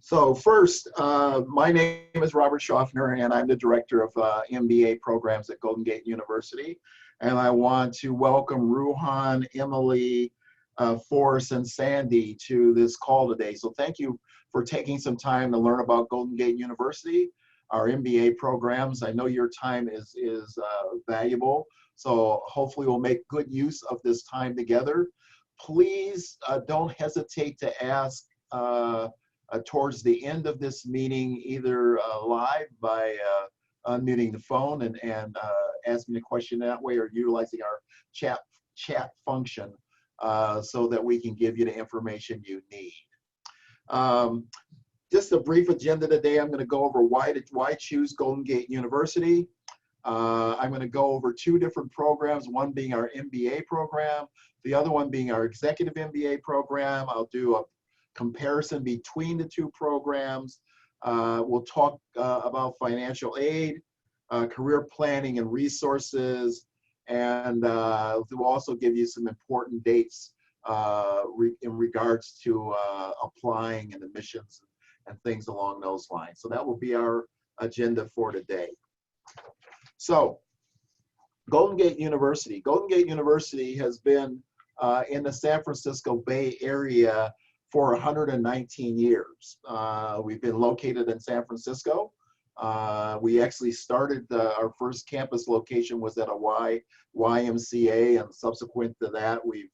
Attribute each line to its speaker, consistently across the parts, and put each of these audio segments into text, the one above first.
Speaker 1: So first, my name is Robert Shoffner, and I'm the director of MBA programs at Golden Gate University. And I want to welcome Ruhan, Emily, Forrest, and Sandy to this call today. So thank you for taking some time to learn about Golden Gate University, our MBA programs. I know your time is valuable, so hopefully we'll make good use of this time together. Please don't hesitate to ask towards the end of this meeting, either live by unmuting the phone and asking a question that way, or utilizing our chat function so that we can give you the information you need. Just a brief agenda today. I'm going to go over why choose Golden Gate University. I'm going to go over two different programs, one being our MBA program, the other one being our executive MBA program. I'll do a comparison between the two programs. We'll talk about financial aid, career planning and resources, and we'll also give you some important dates in regards to applying and admissions and things along those lines. So that will be our agenda for today. So Golden Gate University. Golden Gate University has been in the San Francisco Bay Area for 119 years. We've been located in San Francisco. We actually started, our first campus location was at a YMCA, and subsequent to that, we've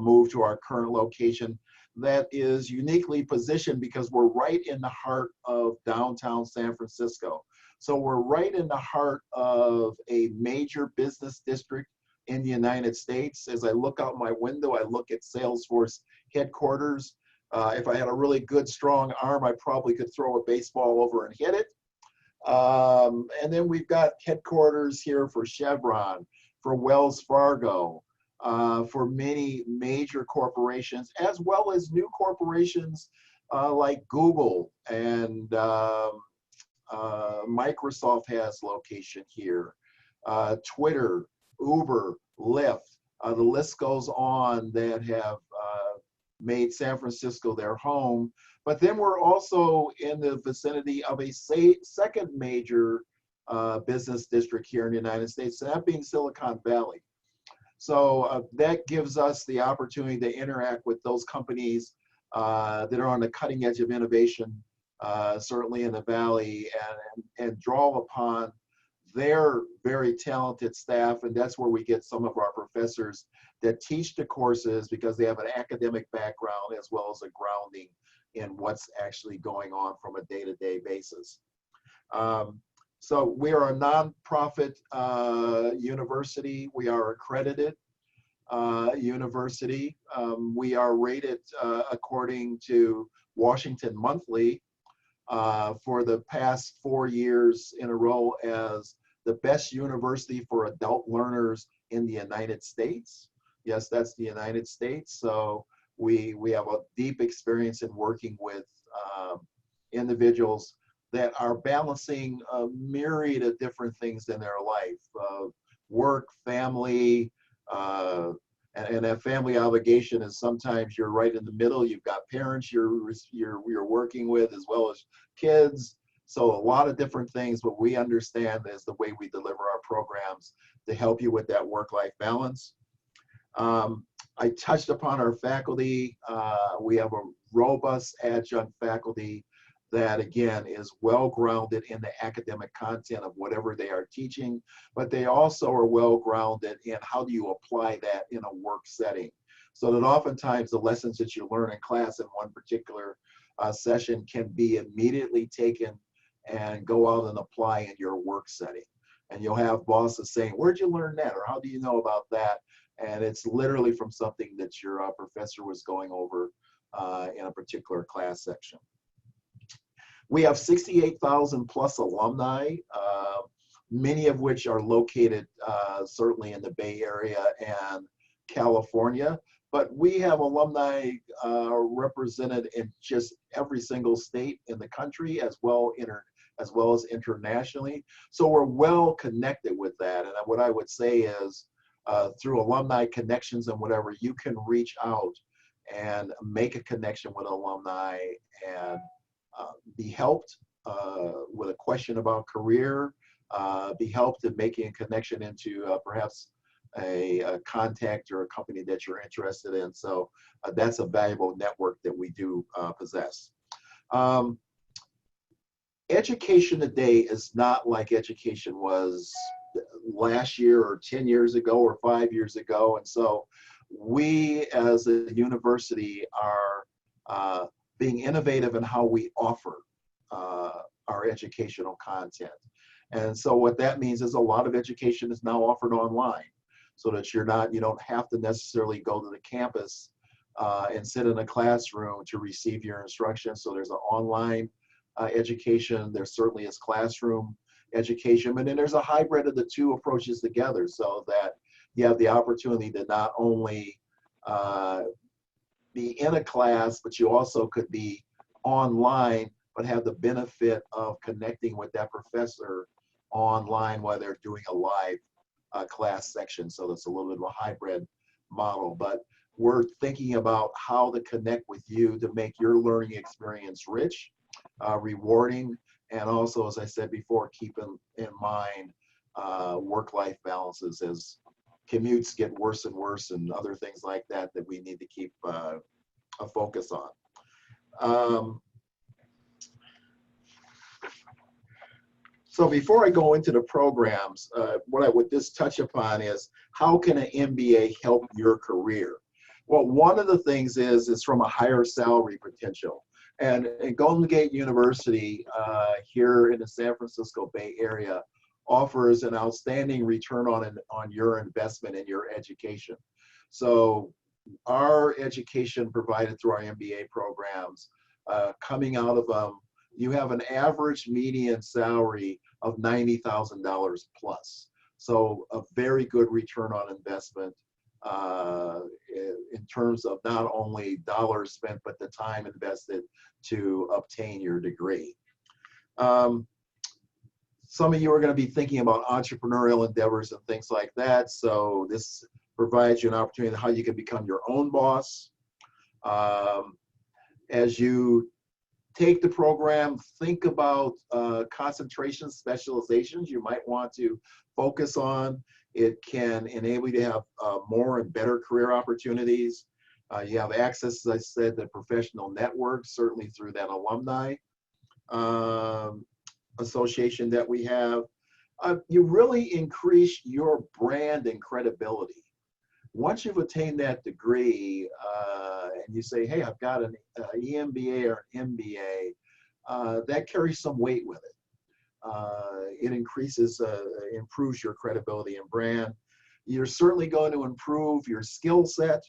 Speaker 1: moved to our current location that is uniquely positioned because we're right in the heart of downtown San Francisco. So we're right in the heart of a major business district in the United States. As I look out my window, I look at Salesforce headquarters. If I had a really good, strong arm, I probably could throw a baseball over and hit it. And then we've got headquarters here for Chevron, for Wells Fargo, for many major corporations, as well as new corporations like Google, and Microsoft has location here, Twitter, Uber, Lyft, the list goes on, that have made San Francisco their home. But then we're also in the vicinity of a second major business district here in the United States, that being Silicon Valley. So that gives us the opportunity to interact with those companies that are on the cutting edge of innovation, certainly in the Valley, and draw upon their very talented staff. And that's where we get some of our professors that teach the courses, because they have an academic background as well as a grounding in what's actually going on from a day-to-day basis. So we are a nonprofit university. We are accredited university. We are rated according to Washington Monthly for the past 4 years in a row as the best university for adult learners in the United States. Yes, that's the United States. So we have a deep experience in working with individuals that are balancing a myriad of different things in their life, work, family, and that family obligation is sometimes you're right in the middle. You've got parents you're working with, as well as kids. So a lot of different things, but we understand is the way we deliver our programs to help you with that work-life balance. I touched upon our faculty. We have a robust adjunct faculty that, again, is well-grounded in the academic content of whatever they are teaching, but they also are well-grounded in how do you apply that in a work setting. So that oftentimes the lessons that you learn in class in one particular session can be immediately taken and go out and apply in your work setting. And you'll have bosses saying, where'd you learn that? Or how do you know about that? And it's literally from something that your professor was going over in a particular class section. We have 68,000 plus alumni, many of which are located certainly in the Bay Area and California, but we have alumni represented in just every single state in the country, as well as internationally. So we're well connected with that. And what I would say is through alumni connections and whatever, you can reach out and make a connection with alumni and be helped with a question about career, be helped in making a connection into perhaps a contact or a company that you're interested in. So that's a valuable network that we do possess. Education today is not like education was last year or 10 years ago or 5 years ago. And so we as a university are being innovative in how we offer our educational content. And so what that means is a lot of education is now offered online, so that you don't have to necessarily go to the campus and sit in a classroom to receive your instruction. So there's an online education. There certainly is classroom education, but then there's a hybrid of the two approaches together, so that you have the opportunity to not only be in a class, but you also could be online, but have the benefit of connecting with that professor online while they're doing a live class section. So that's a little bit of a hybrid model, but we're thinking about how to connect with you to make your learning experience rich, rewarding, and also, as I said before, keep in mind work-life balances as commutes get worse and worse and other things like that that we need to keep a focus on. So before I go into the programs, what I would just touch upon is how can an MBA help your career? Well, one of the things is from a higher salary potential. And Golden Gate University here in the San Francisco Bay Area offers an outstanding return on your investment in your education. So our education provided through our MBA programs, coming out of them, you have an average median salary of $90,000 plus. So a very good return on investment in terms of not only dollars spent, but the time invested to obtain your degree. Some of you are going to be thinking about entrepreneurial endeavors and things like that. So this provides you an opportunity how you can become your own boss. As you take the program, think about concentration specializations you might want to focus on. It can enable you to have more and better career opportunities. You have access, as I said, to professional networks, certainly through that alumni association that we have. You really increase your brand and credibility. Once you've attained that degree and you say, hey, I've got an EMBA or MBA, that carries some weight with it. It improves your credibility and brand. You're certainly going to improve your skill set,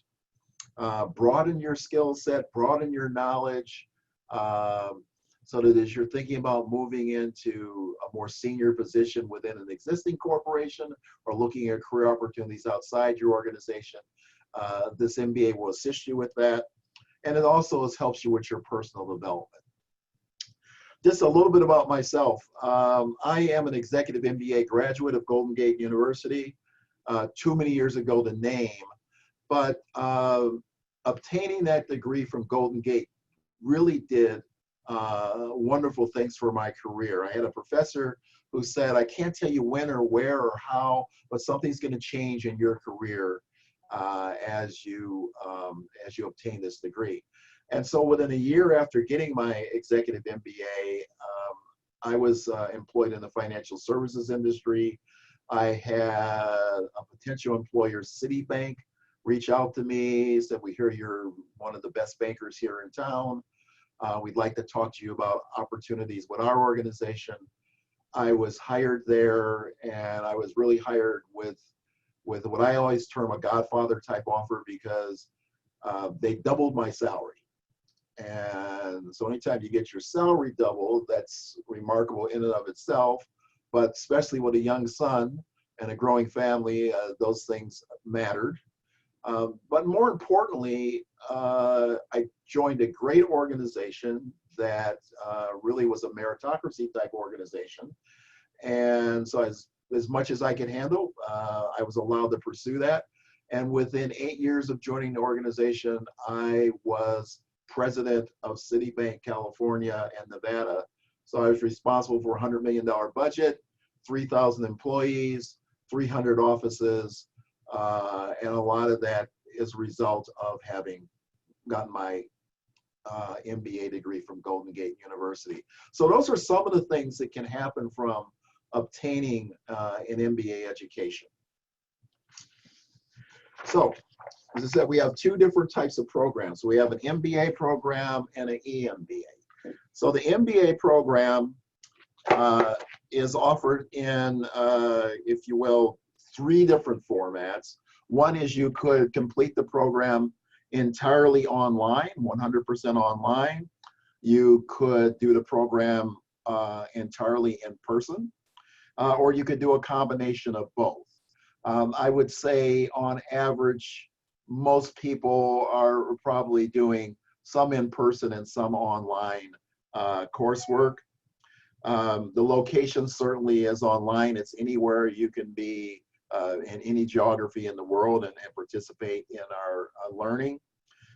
Speaker 1: broaden your skill set, broaden your knowledge, so that as you're thinking about moving into a more senior position within an existing corporation or looking at career opportunities outside your organization, this MBA will assist you with that. And it also helps you with your personal development. Just a little bit about myself. I am an executive MBA graduate of Golden Gate University, too many years ago to name, but obtaining that degree from Golden Gate really did wonderful things for my career. I had a professor who said, I can't tell you when or where or how, but something's going to change in your career as you obtain this degree. And so within a year after getting my executive MBA, I was employed in the financial services industry. I had a potential employer, Citibank, reach out to me, said, we hear you're one of the best bankers here in town. We'd like to talk to you about opportunities with our organization. I was hired there, and I was really hired with what I always term a Godfather type offer, because they doubled my salary. And so anytime you get your salary doubled, that's remarkable in and of itself, but especially with a young son and a growing family, those things mattered. But more importantly, I joined a great organization that really was a meritocracy type organization. And so as much as I could handle, I was allowed to pursue that. And within 8 years of joining the organization, I was president of Citibank, California and Nevada. So I was responsible for a $100 million budget, 3,000 employees, 300 offices, and a lot of that is a result of having gotten my MBA degree from Golden Gate University. So those are some of the things that can happen from obtaining an MBA education. So, as I said, we have two different types of programs. We have an MBA program and an EMBA. So the MBA program is offered in, if you will, 3 different formats. One is you could complete the program entirely online, 100% online. You could do the program entirely in person, or you could do a combination of both. I would say on average, most people are probably doing some in person and some online coursework. The location certainly is online. It's anywhere you can be in any geography in the world and participate in our learning.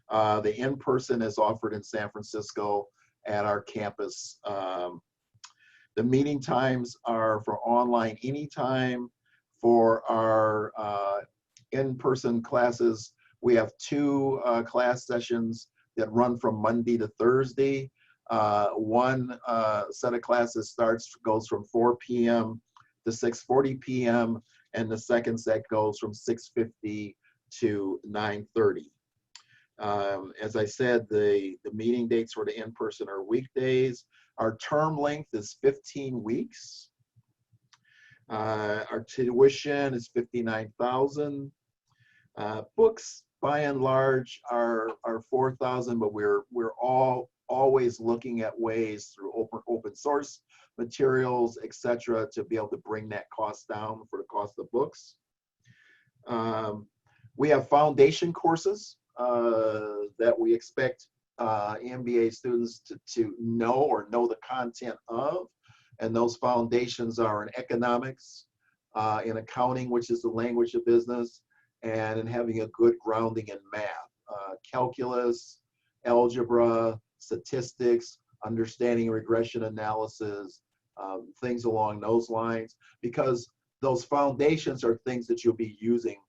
Speaker 1: The in-person is offered in San Francisco at our campus. The meeting times are for online anytime. For our in-person classes, we have 2 class sessions that run from Monday to Thursday. One set of classes goes from 4 p.m. to 6:40 p.m. and the second set goes from 6:50 to 9:30. As I said, the meeting dates for the in-person are weekdays. Our term length is 15 weeks. Our tuition is $59,000. Books, by and large, are $4,000, but we're always looking at ways through open source materials, etc., to be able to bring that cost down for the cost of books. We have foundation courses that we expect MBA students to know or know the content of. And those foundations are in economics, in accounting, which is the language of business, and in having a good grounding in math, calculus, algebra, statistics, understanding regression analysis, things along those lines, because those foundations are things that you'll be using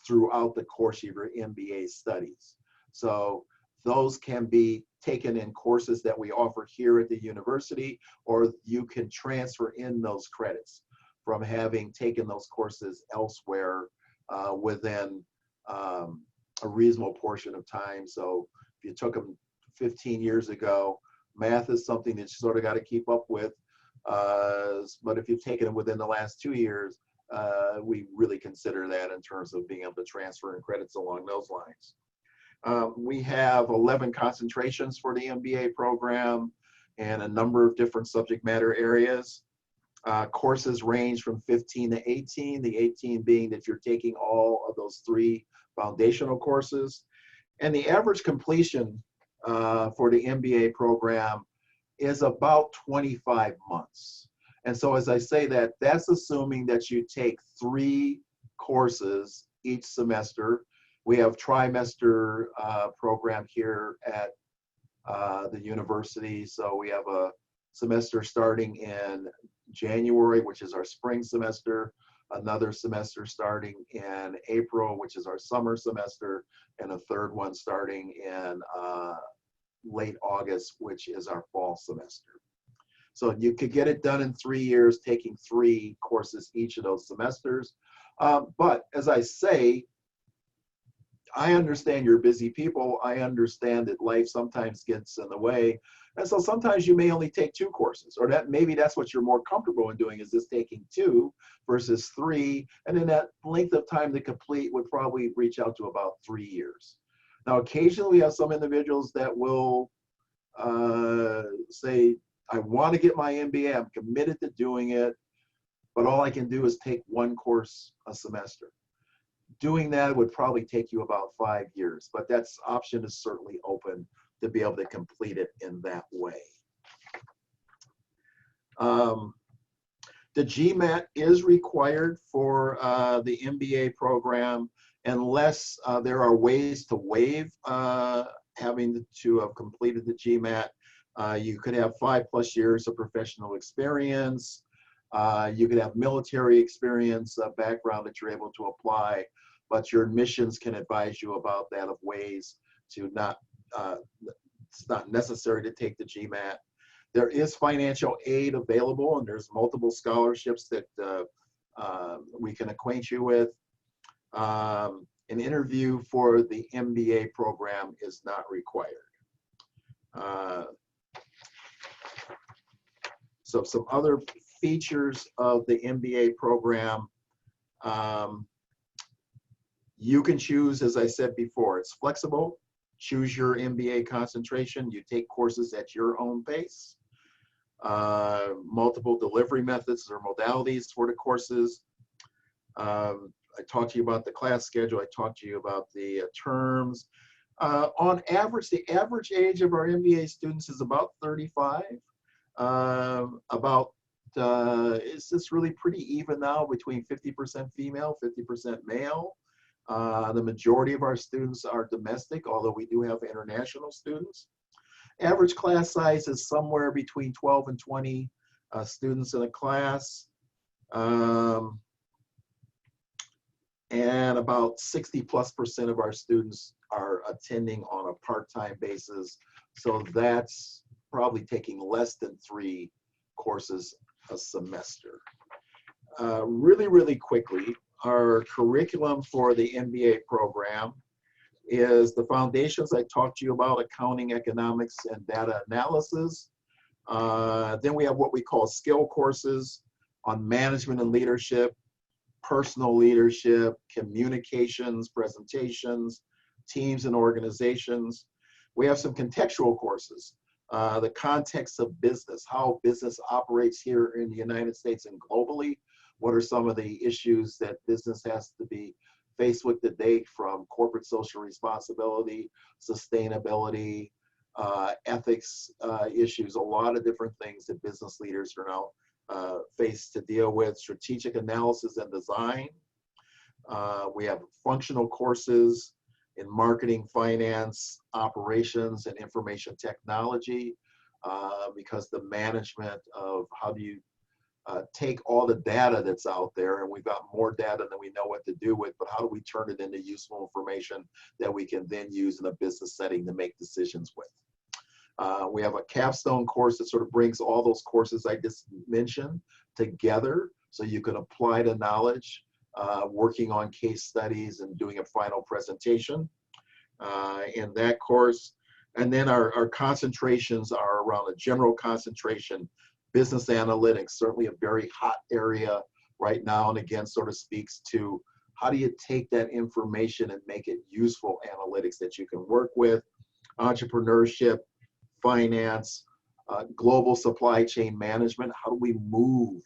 Speaker 1: throughout the course of your MBA studies. So those can be taken in courses that we offer here at the university, or you can transfer in those credits from having taken those courses elsewhere within a reasonable portion of time. So if you took them 15 years ago, math is something that you sort of got to keep up with. But if you've taken it within the last 2 years, we really consider that in terms of being able to transfer in credits along those lines. We have 11 concentrations for the MBA program and a number of different subject matter areas. Courses range from 15 to 18, the 18 being that you're taking all of those 3 foundational courses. And the average completion for the MBA program is about 25 months. And so as I say that, that's assuming that you take 3 courses each semester. We have trimester program here at the university. So we have a semester starting in January, which is our spring semester, another semester starting in April, which is our summer semester, and a third one starting in late August, which is our fall semester. So you could get it done in 3 years, taking 3 courses each of those semesters. But as I say, I understand you're busy people. I understand that life sometimes gets in the way. And so sometimes you may only take 2 courses, or that maybe that's what you're more comfortable in doing, is just taking 2 versus 3. And then that length of time to complete would probably reach out to about 3 years. Now, occasionally we have some individuals that will say, I want to get my MBA, I'm committed to doing it, but all I can do is take 1 course a semester. Doing that would probably take you about 5 years, but that option is certainly open to be able to complete it in that way. The GMAT is required for the MBA program unless there are ways to waive having to have completed the GMAT. You could have 5+ years of professional experience. You could have military experience background that you're able to apply, but your admissions can advise you about that, of ways to not, it's not necessary to take the GMAT. There is financial aid available, and there's multiple scholarships that we can acquaint you with. An interview for the MBA program is not required. So some other features of the MBA program, you can choose, as I said before, it's flexible. Choose your MBA concentration. You take courses at your own pace. Multiple delivery methods or modalities for the courses. I talked to you about the class schedule. I talked to you about the terms. On average, the average age of our MBA students is about 35. Is this really pretty even now between 50% female, 50% male? The majority of our students are domestic, although we do have international students. Average class size is somewhere between 12 and 20 students in a class. And about 60+% of our students are attending on a part-time basis. So that's probably taking less than 3 courses a semester. Really quickly, our curriculum for the MBA program is the foundations I talked to you about: accounting, economics, and data analysis. Then we have what we call skill courses on management and leadership, personal leadership, communications, presentations, teams and organizations. We have some contextual courses, the context of business, how business operates here in the United States and globally. What are some of the issues that business has to be faced with today, from corporate social responsibility, sustainability, ethics issues, a lot of different things that business leaders are now faced to deal with. Strategic analysis and design. We have functional courses in marketing, finance, operations, and information technology, because the management of how do you take all the data that's out there, and we've got more data than we know what to do with, but how do we turn it into useful information that we can then use in a business setting to make decisions with. We have a capstone course that sort of brings all those courses I just mentioned together so you can apply the knowledge, working on case studies and doing a final presentation in that course. And then our concentrations are around a general concentration, business analytics, certainly a very hot area right now, and again sort of speaks to how do you take that information and make it useful analytics that you can work with. Entrepreneurship, finance, global supply chain management. How do we move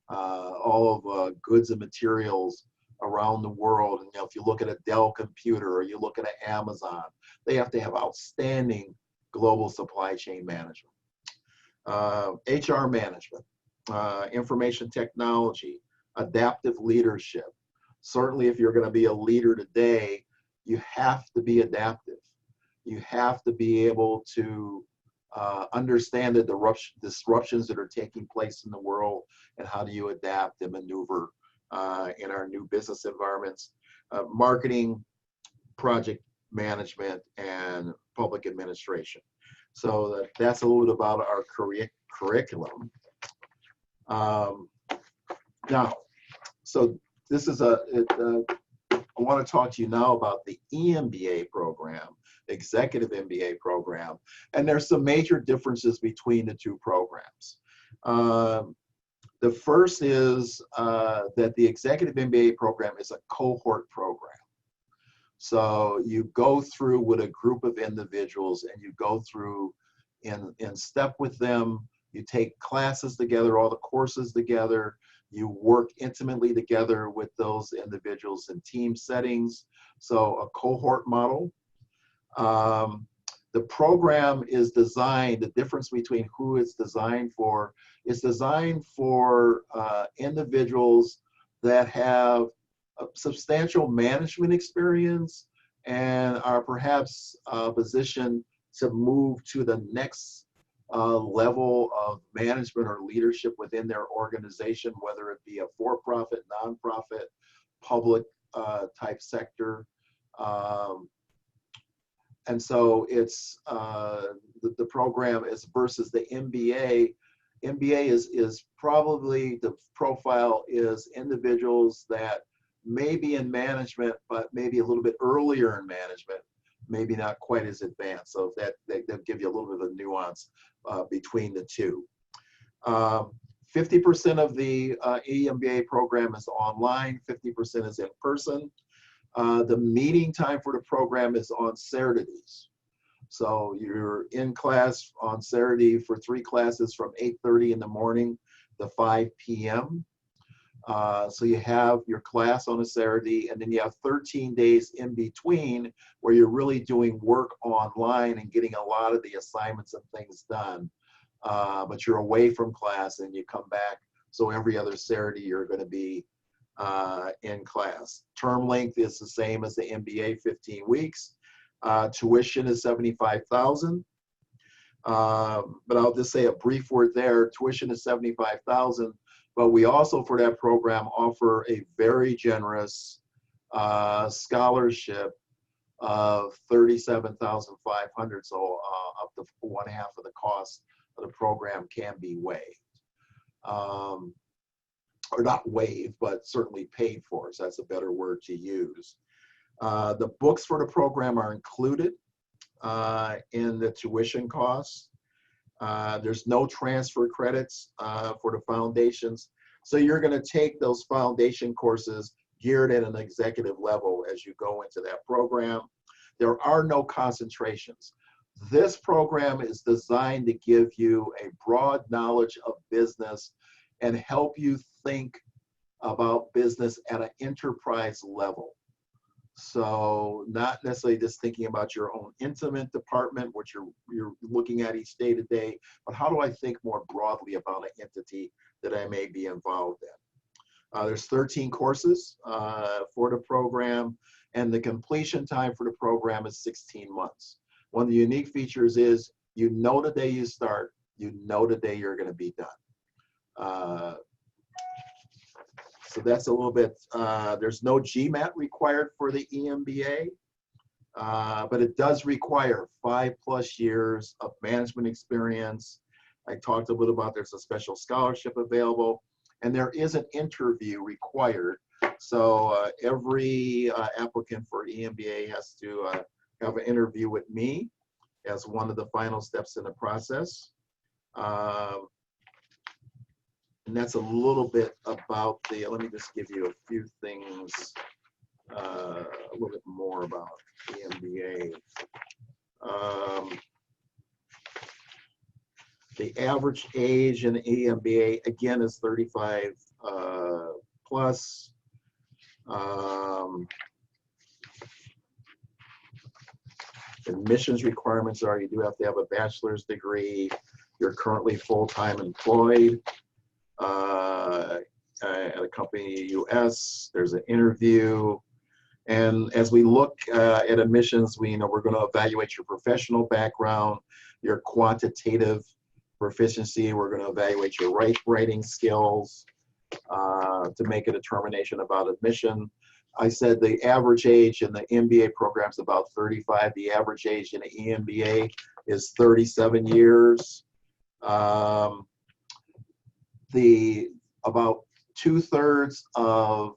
Speaker 1: all of goods and materials around the world? And if you look at a Dell computer or you look at an Amazon, they have to have outstanding global supply chain management. HR management, information technology, adaptive leadership. Certainly if you're going to be a leader today, you have to be adaptive. You have to be able to understand the disruptions that are taking place in the world, and how do you adapt and maneuver in our new business environments. Marketing, project management, and public administration. So that's a little bit about our curriculum. Now, so this is I want to talk to you now about the EMBA program, Executive MBA program, and there's some major differences between the two programs. The first is that the Executive MBA program is a cohort program. So you go through with a group of individuals, and you go through in step with them. You take classes together, all the courses together. You work intimately together with those individuals in team settings. So a cohort model. The program is designed, the difference between who it's designed for, it's designed for individuals that have a substantial management experience and are perhaps positioned to move to the next level of management or leadership within their organization, whether it be a for-profit, nonprofit, public type sector. And so it's the program is versus the MBA. MBA is probably, the profile is individuals that may be in management, but maybe a little bit earlier in management, maybe not quite as advanced. So that give you a little bit of a nuance between the two. 50% of the EMBA program is online, 50% is in person. The meeting time for the program is on Saturdays. So you're in class on Saturday for 3 classes from 8:30 in the morning to 5 p.m. So you have your class on a Saturday, and then you have 13 days in between where you're really doing work online and getting a lot of the assignments and things done. But you're away from class and you come back. So every other Saturday you're going to be in class. Term length is the same as the MBA, 15 weeks. Tuition is $75,000. But I'll just say a brief word there. Tuition is $75,000. But we also, for that program, offer a very generous scholarship of $37,500. So up to 1/2 of the cost of the program can be waived. Or not waived, but certainly paid for. So that's a better word to use. The books for the program are included in the tuition costs. There's no transfer credits for the foundations. So you're going to take those foundation courses geared at an executive level as you go into that program. There are no concentrations. This program is designed to give you a broad knowledge of business and help you think about business at an enterprise level. So not necessarily just thinking about your own intimate department, which you're looking at each day to day, but how do I think more broadly about an entity that I may be involved in? There's 13 courses for the program, and the completion time for the program is 16 months. One of the unique features is you know the day you start, you know the day you're going to be done. So that's a little bit, there's no GMAT required for the EMBA, but it does require 5+ years of management experience. I talked a little about there's a special scholarship available, and there is an interview required. So every applicant for EMBA has to have an interview with me as one of the final steps in the process. And that's a little bit about the, let me just give you a few things, a little bit more about the MBA. The average age in the EMBA, again, is 35 plus. Admissions requirements are you do have to have a bachelor's degree. You're currently full-time employed at a company in the US. There's an interview. And as we look at admissions, we're going to evaluate your professional background, your quantitative proficiency. We're going to evaluate your writing skills to make a determination about admission. I said the average age in the MBA program is about 35. The average age in the EMBA is 37 years. About 2/3 of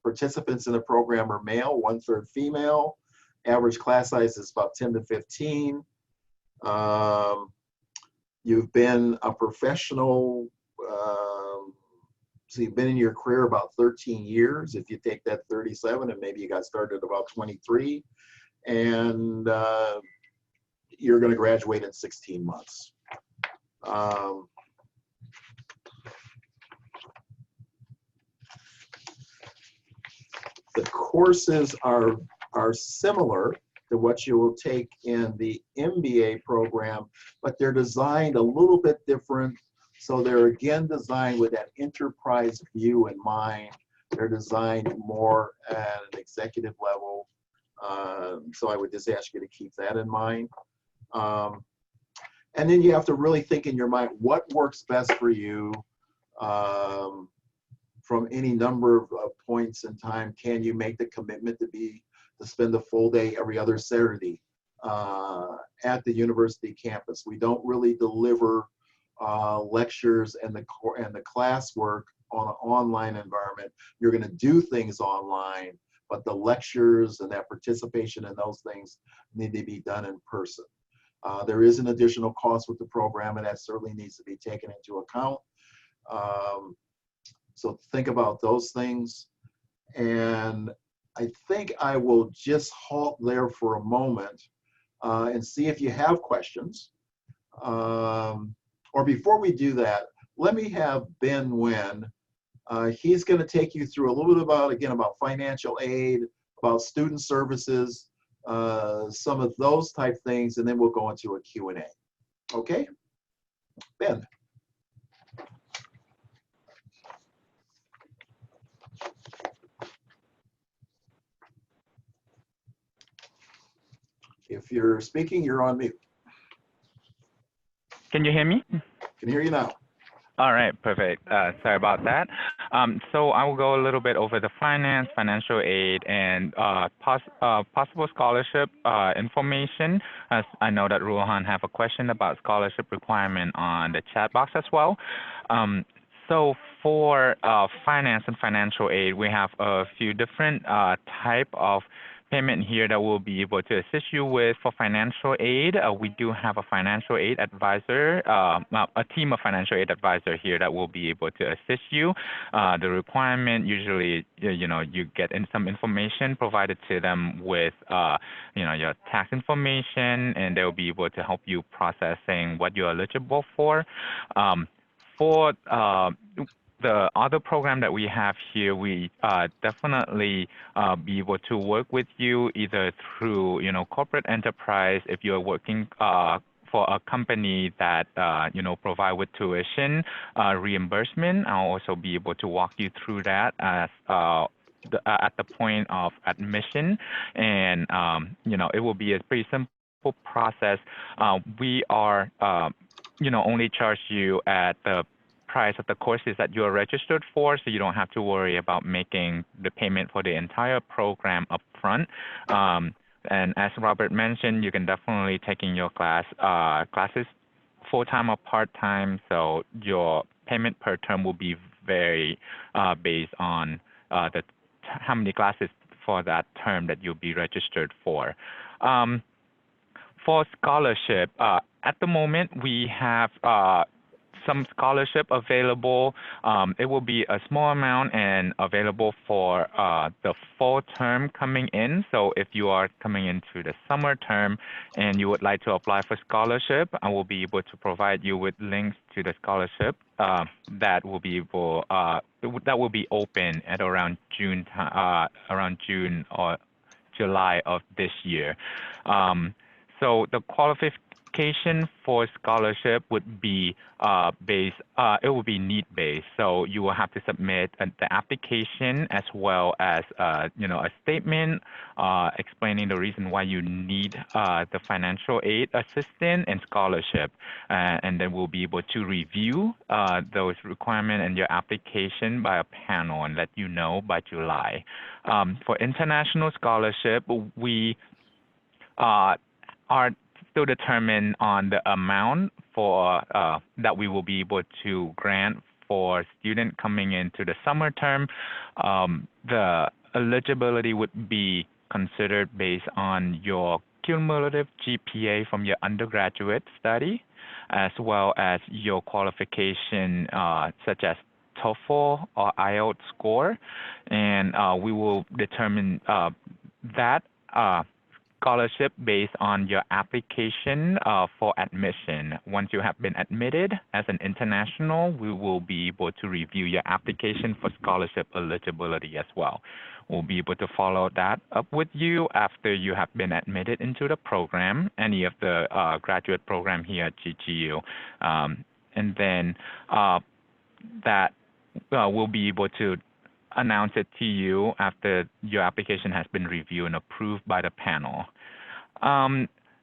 Speaker 1: participants in the program are male, 1/3 female. Average class size is about 10 to 15. You've been a professional, so you've been in your career about 13 years. If you take that 37 and maybe you got started about 23, and you're going to graduate in 16 months. The courses are similar to what you will take in the MBA program, but they're designed a little bit different. So they're again designed with that enterprise view in mind. They're designed more at an executive level So I would just ask you to keep that in mind. And then you have to really think in your mind, what works best for you from any number of points in time. Can you make the commitment to spend a full day every other Saturday at the university campus? We don't really deliver lectures and the classwork on an online environment. You're going to do things online, but the lectures and that participation in those things need to be done in person. There is an additional cost with the program, and that certainly needs to be taken into account. So think about those things. And I think I will just halt there for a moment and see if you have questions. Or before we do that, let me have Ben Nguyen. He's going to take you through a little bit about financial aid, about student services, some of those type things, and then we'll go into a Q&A. Okay? Ben. If you're speaking, you're on mute.
Speaker 2: Can you hear me?
Speaker 1: Can hear you now.
Speaker 2: All right, perfect. Sorry about that. So I will go a little bit over the financial aid, and possible scholarship information. As I know that Ruhan have a question about scholarship requirement on the chat box as well. So for finance and financial aid, we have a few different type of payment here that will be able to assist you with. For financial aid, we do have a financial aid advisor, a team of financial aid advisor here that will be able to assist you. The requirement usually, you get some information provided to them with, your tax information, and they'll be able to help you processing what you're eligible for. For the other program that we have here, we definitely be able to work with you either through, corporate enterprise. If you're working for a company that, provide with tuition reimbursement, I'll also be able to walk you through that as at the point of admission. And, it will be a pretty simple process. We are, only charge you at the price of the courses that you're registered for, so you don't have to worry about making the payment for the entire program up front. And as Robert mentioned, you can definitely taking your classes full-time or part-time, so your payment per term will be very based on how many classes for that term that you'll be registered for. For scholarship, at the moment we have some scholarship available. It will be a small amount and available for the fall term coming in. So if you are coming into the summer term and you would like to apply for scholarship, I will be able to provide you with links to the scholarship that will be open at around June or July of this year. So the qualification for scholarship would be it will be need-based. So you will have to submit the application as well as a statement explaining the reason why you need the financial aid assistance and scholarship, and then we'll be able to review those requirements and your application by a panel and let you know by July. For international scholarship, we are still determined on the amount for that we will be able to grant for student coming into the summer term. The eligibility would be considered based on your cumulative GPA from your undergraduate study, as well as your qualification such as TOEFL or IELTS score, and we will determine that scholarship based on your application for admission. Once you have been admitted as an international, we will be able to review your application for scholarship eligibility as well. We'll be able to follow that up with you after you have been admitted into the program, any of the graduate program here at GGU. And then that we'll be able to announce it to you after your application has been reviewed and approved by the panel.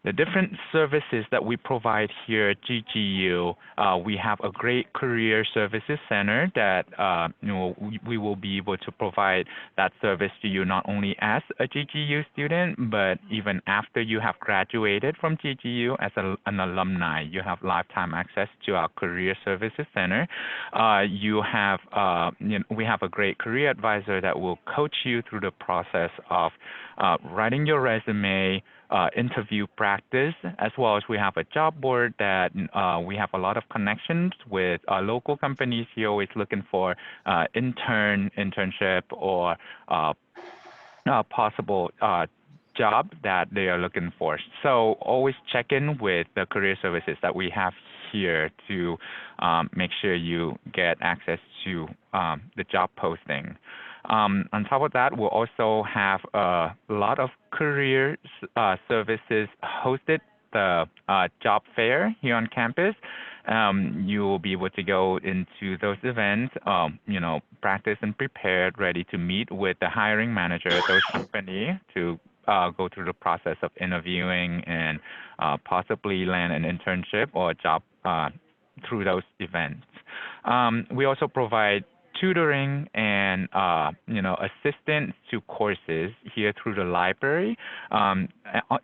Speaker 2: The different services that we provide here at GGU, we have a great career services center that we will be able to provide that service to you not only as a GGU student, but even after you have graduated from GGU as an alumni. You have lifetime access to our career services center. We have a great career advisor that will coach you through the process of writing your resume, interview practice, as well as we have a job board that we have a lot of connections with local companies here always looking for internship or possible job that they are looking for. So always check in with the career services that we have here to make sure you get access to the job posting. On top of that, we'll also have a lot of career services hosted the job fair here on campus. You will be able to go into those events, practice and prepare, ready to meet with the hiring manager at those companies to go through the process of interviewing and possibly land an internship or a job through those events. We also provide tutoring and assistance to courses here through the library,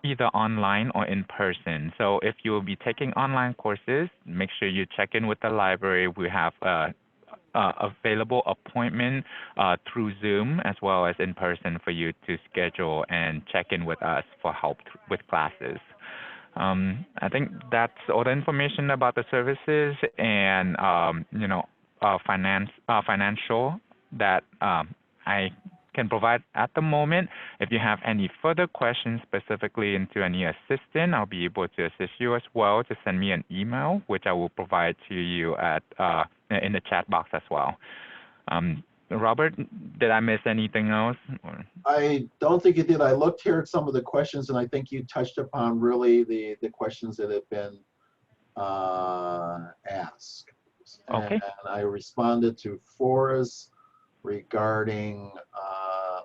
Speaker 2: either online or in person. So if you will be taking online courses, make sure you check in with the library. We have available appointment through Zoom as well as in person for you to schedule and check in with us for help with classes. I think that's all the information about the services and financial that I can provide at the moment. If you have any further questions specifically into any assistance, I'll be able to assist you as well. Just send me an email, which I will provide to you at in the chat box as well. Robert, did I miss anything else?
Speaker 1: I don't think you did. I looked here at some of the questions, and I think you touched upon really the questions that have been asked.
Speaker 2: Okay.
Speaker 1: And I responded to Forrest regarding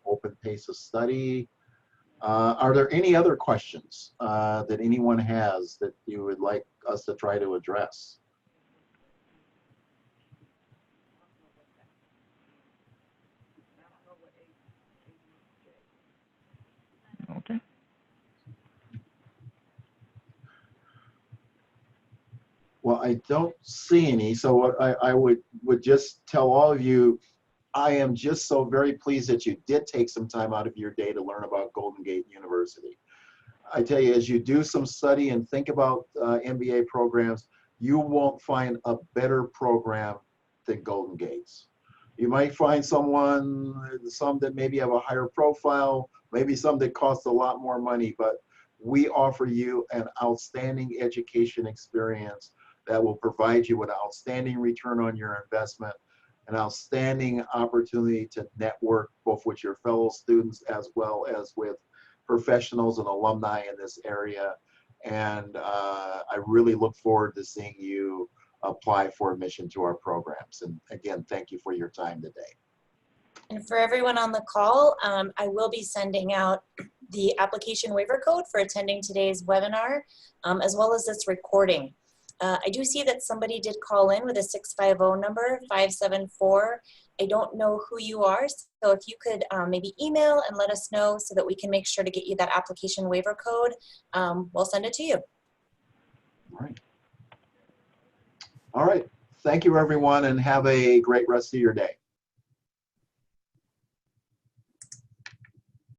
Speaker 1: open pace of study. Are there any other questions that anyone has that you would like us to try to address?
Speaker 2: Okay.
Speaker 1: Well, I don't see any, so what I would just tell all of you, I am just so very pleased that you did take some time out of your day to learn about Golden Gate University. I tell you, as you do some study and think about MBA programs, you won't find a better program than Golden Gate's. You might find some that maybe have a higher profile, maybe some that cost a lot more money, but we offer you an outstanding education experience that will provide you with an outstanding return on your investment, an outstanding opportunity to network both with your fellow students as well as with professionals and alumni in this area. And I really look forward to seeing you apply for admission to our programs. And again, thank you for your time today.
Speaker 3: And for everyone on the call, I will be sending out the application waiver code for attending today's webinar, as well as this recording. I do see that somebody did call in with a 650 number, 574. I don't know who you are, so if you could maybe email and let us know so that we can make sure to get you that application waiver code, we'll send it to you.
Speaker 1: All right. All right. Thank you, everyone, and have a great rest of your day.